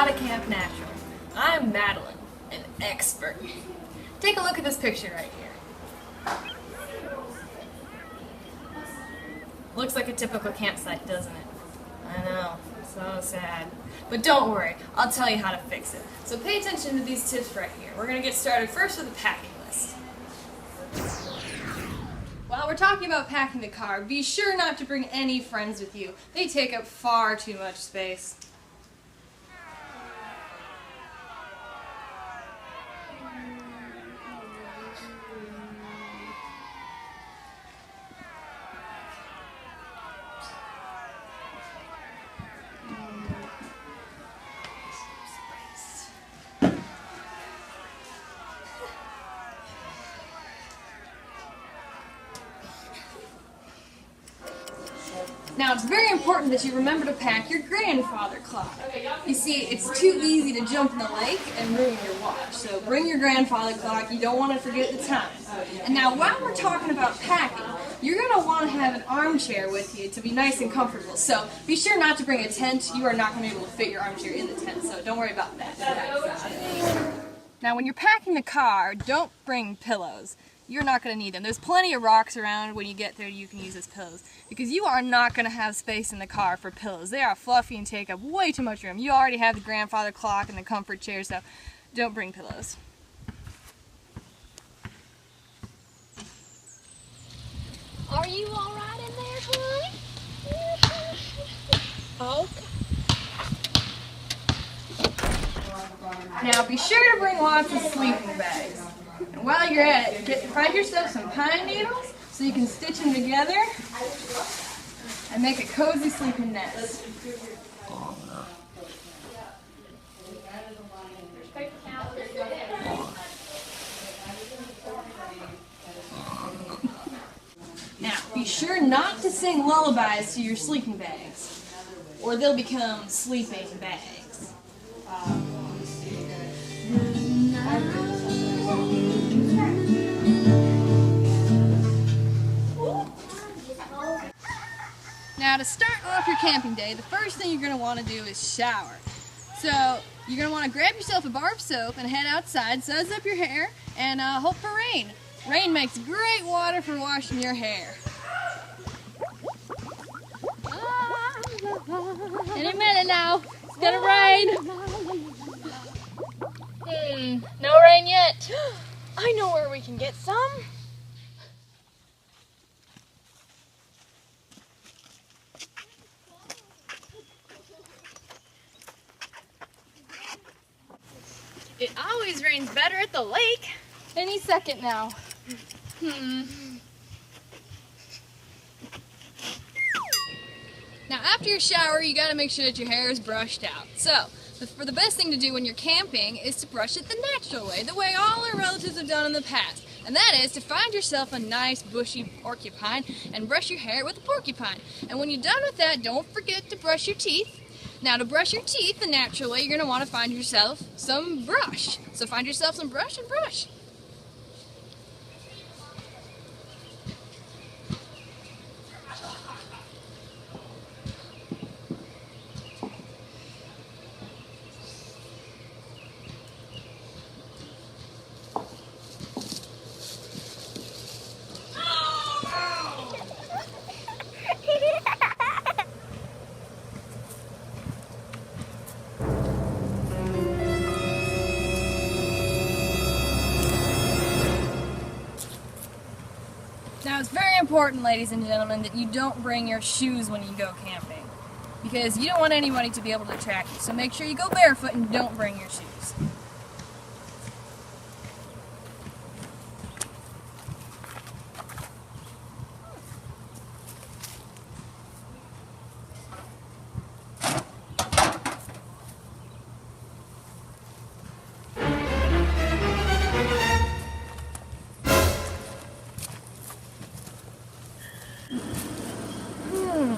how to camp natural. I'm Madeline, an expert. Take a look at this picture right here. Looks like a typical campsite, doesn't it? I know, so sad. But don't worry, I'll tell you how to fix it. So pay attention to these tips right here. We're going to get started first with the packing list. While we're talking about packing the car, be sure not to bring any friends with you. They take up far too much space. Now, it's very important that you remember to pack your grandfather clock. You see, it's too easy to jump in the lake and ruin your watch. So bring your grandfather clock. You don't want to forget the time. And now, while we're talking about packing, you're going to want to have an armchair with you to be nice and comfortable. So be sure not to bring a tent. You are not going to be able to fit your armchair in the tent, so don't worry about that. Now, when you're packing the car, don't bring pillows. You're not going to need them. There's plenty of rocks around when you get there you can use as pillows. Because you are not going to have space in the car for pillows. They are fluffy and take up way too much room. You already have the grandfather clock and the comfort chair, so don't bring pillows. Are you alright in there, honey? Okay. Now be sure to bring lots of sleeping bags. And while you're at it, find yourself some pine needles so you can stitch them together and make a cozy sleeping nest. Now, be sure not to sing lullabies to your sleeping bags, or they'll become sleeping bags. Now, to start off your camping day, the first thing you're going to want to do is shower. So, you're going to want to grab yourself a bar of soap and head outside, suds up your hair, and hope for rain. Rain makes great water for washing your hair. Any minute now. It's gonna rain. No rain yet. I know where we can get some. It always rains better at the lake. Any second now. Now, after your shower, you got to make sure that your hair is brushed out. So, the best thing to do when you're camping is to brush it the natural way, the way all our relatives have done in the past. And that is to find yourself a nice bushy porcupine and brush your hair with a porcupine. And when you're done with that, don't forget to brush your teeth. Now, to brush your teeth the natural way, you're going to want to find yourself some brush. So find yourself some brush and brush. Now, it's very important, ladies and gentlemen, that you don't bring your shoes when you go camping, because you don't want anybody to be able to track you. So make sure you go barefoot and don't bring your shoes.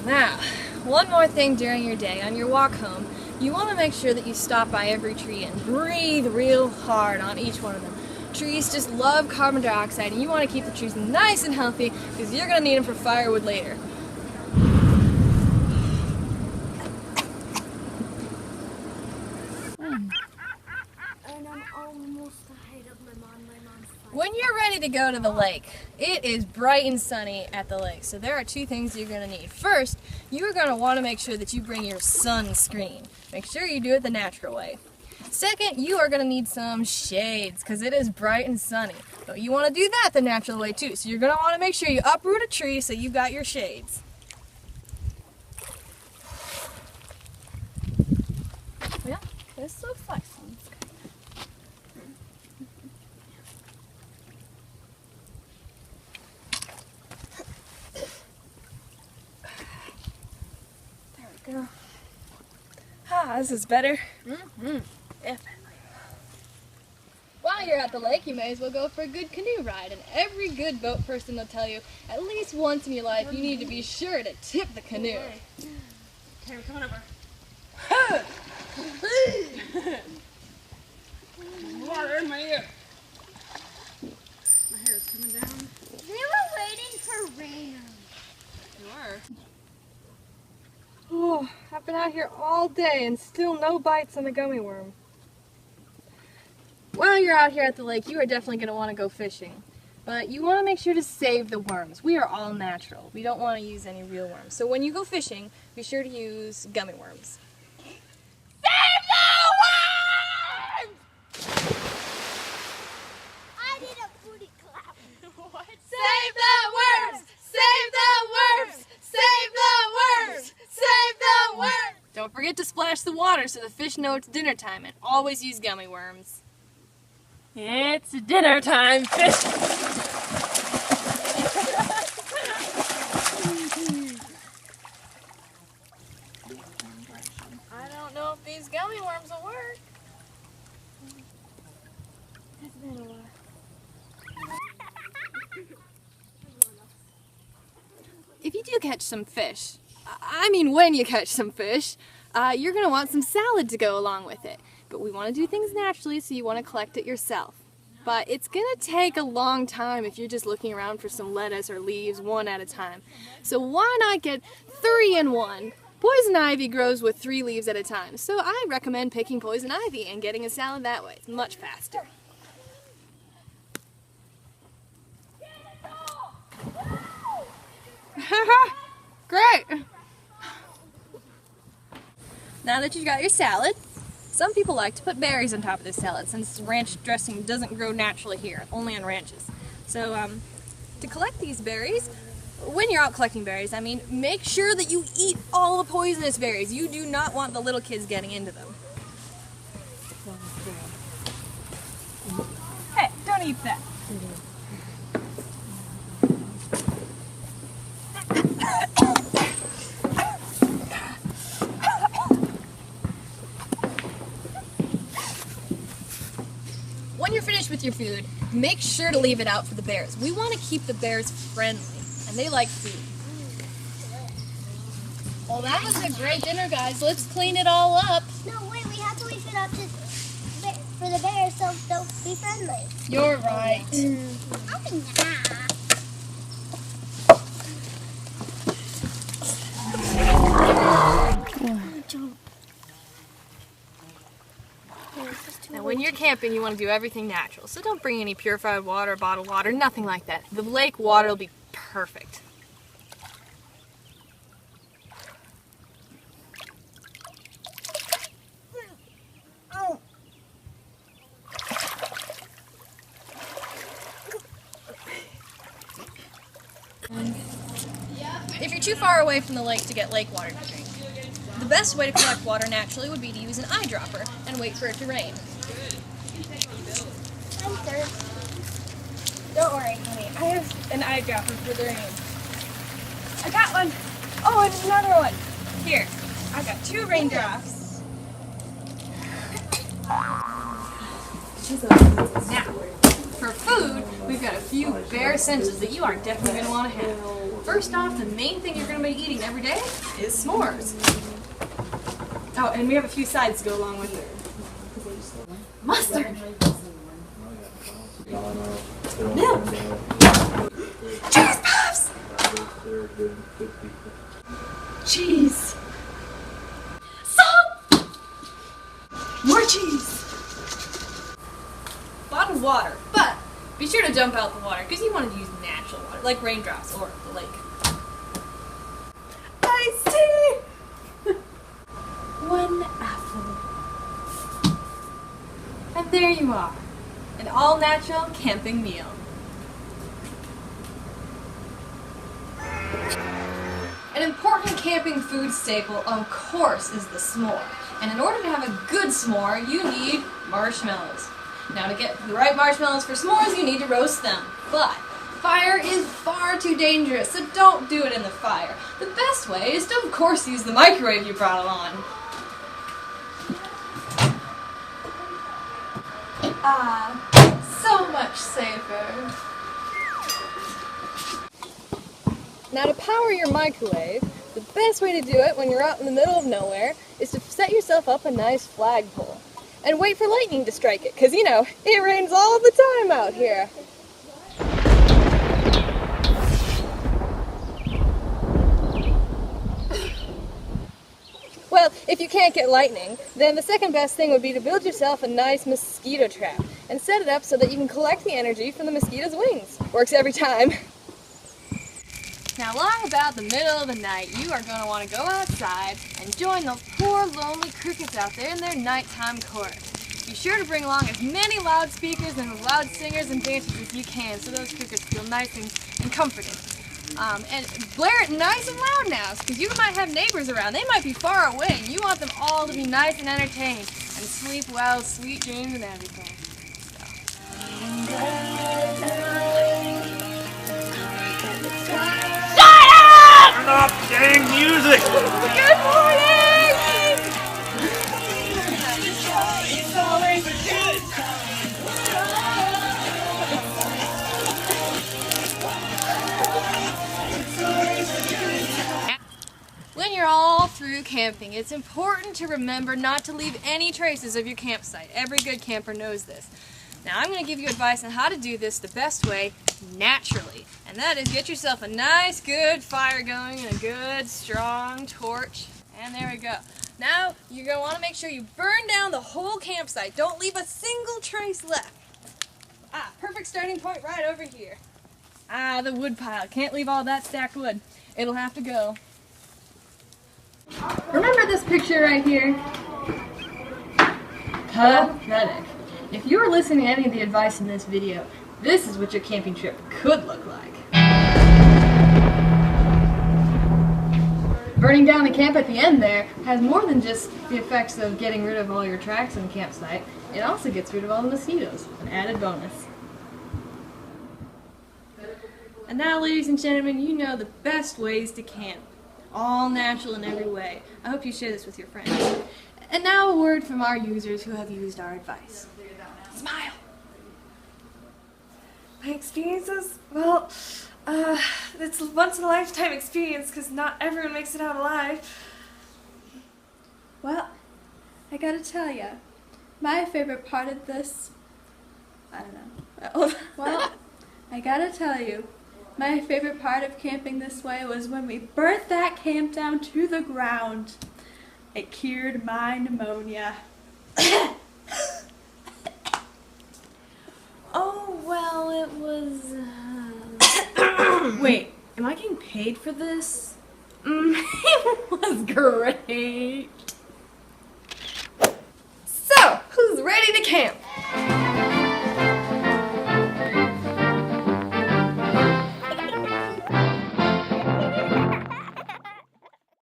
Now, one more thing during your day. On your walk home, you want to make sure that you stop by every tree and breathe real hard on each one of them. Trees just love carbon dioxide, and you want to keep the trees nice and healthy because you're going to need them for firewood later. When you're ready to go to the lake, it is bright and sunny at the lake. So there are two things you're going to need. First, you're going to want to make sure that you bring your sunscreen. Make sure you do it the natural way. Second, you are going to need some shades because it is bright and sunny. But you want to do that the natural way too. So you're going to want to make sure you uproot a tree so you've got your shades. Yeah, this looks like some. Go. Ah, this is better. Definitely. While you're at the lake, you may as well go for a good canoe ride. And every good boat person will tell you, at least once in your life, you need to be sure to tip the canoe. Okay, we're coming over. Water in my ear. My hair is coming down. We were waiting for rain. You are. Oh, I've been out here all day and still no bites on the gummy worm. While you're out here at the lake, you are definitely going to want to go fishing. But you want to make sure to save the worms. We are all natural. We don't want to use any real worms. So when you go fishing, be sure to use gummy worms. Save the worms! I need a booty clap. What? Save the worms! Save the worms! Save the worms! Save the worms! Don't forget to splash the water so the fish know it's dinner time, and always use gummy worms. It's dinner time, fish. I don't know if these gummy worms will work. It's been a while. If you do catch some fish, I mean when you catch some fish, you're going to want some salad to go along with it. But we want to do things naturally, so you want to collect it yourself. But it's going to take a long time if you're just looking around for some lettuce or leaves one at a time. So why not get 3 in 1? Poison ivy grows with 3 leaves at a time, so I recommend picking poison ivy and getting a salad that way. It's much faster. Great! Now that you've got your salad, some people like to put berries on top of their salad since ranch dressing doesn't grow naturally here, only on ranches. So to collect these berries, when you're out collecting berries, I mean, make sure that you eat all the poisonous berries. You do not want the little kids getting into them. Hey, don't eat that. When you're finished with your food, make sure to leave it out for the bears. We want to keep the bears friendly, and they like food. Well, that was a great dinner, guys. Let's clean it all up. No, wait, we have to leave it up for the bears so they'll be friendly. You're right. Now, when you're camping, you want to do everything natural. So don't bring any purified water, bottled water, nothing like that. The lake water will be perfect. If you're too far away from the lake to get lake water to drink, the best way to collect water naturally would be to use an eyedropper and wait for it to rain. I'm thirsty. Don't worry, honey. I have an eyedropper for the rain. I got one. Oh, and another one. Here, I got 2 raindrops. Now, for food, we've got a few bare essentials that you are definitely going to want to have. First off, the main thing you're going to be eating every day is s'mores. Oh, and we have a few sides to go along with it. Mustard. Milk. Cheese puffs. Cheese. Salt. More cheese. Bottled water, but Be sure to jump out the water because you want to use natural water, like raindrops or the lake. I see! One apple. And there you are, an all-natural camping meal. An important camping food staple, of course, is the s'more. And in order to have a good s'more, you need marshmallows. Now, to get the right marshmallows for s'mores, you need to roast them. But fire is far too dangerous, so don't do it in the fire. The best way is to, of course, use the microwave you brought along. So much safer. Now to power your microwave, the best way to do it when you're out in the middle of nowhere is to set yourself up a nice flagpole and wait for lightning to strike it, because you know, it rains all the time out here. Well, if you can't get lightning, then the second best thing would be to build yourself a nice mosquito trap and set it up so that you can collect the energy from the mosquito's wings. Works every time. Now, long about the middle of the night, you are going to want to go outside and join those poor lonely crickets out there in their nighttime chorus. Be sure to bring along as many loudspeakers and loud singers and dancers as you can so those crickets feel nice and comforted. And blare it nice and loud now, because you might have neighbors around. They might be far away, and you want them all to be nice and entertained and sleep well, sweet dreams and everything. Turn off the dang music! Good morning! When you're all through camping, it's important to remember not to leave any traces of your campsite. Every good camper knows this. Now I'm going to give you advice on how to do this the best way, naturally. And that is get yourself a nice good fire going and a good strong torch. And there we go. Now you're going to want to make sure you burn down the whole campsite. Don't leave a single trace left. Perfect starting point right over here. The wood pile. Can't leave all that stacked wood. It'll have to go. Remember this picture right here? Pathetic. If you were listening to any of the advice in this video, this is what your camping trip could look like. Burning down the camp at the end there has more than just the effects of getting rid of all your tracks in the campsite. It also gets rid of all the mosquitoes, an added bonus. And now, ladies and gentlemen, you know the best ways to camp. All natural in every way. I hope you share this with your friends. And now a word from our users who have used our advice. Smile! My experiences? Well, it's a once-in-a-lifetime experience because not everyone makes it out alive. Well, I gotta tell ya, my favorite part of this, I don't know. Well, I gotta tell you, my favorite part of camping this way was when we burnt that camp down to the ground. It cured my pneumonia. Oh, well, it was... Wait, am I getting paid for this? It was great. So, who's ready to camp?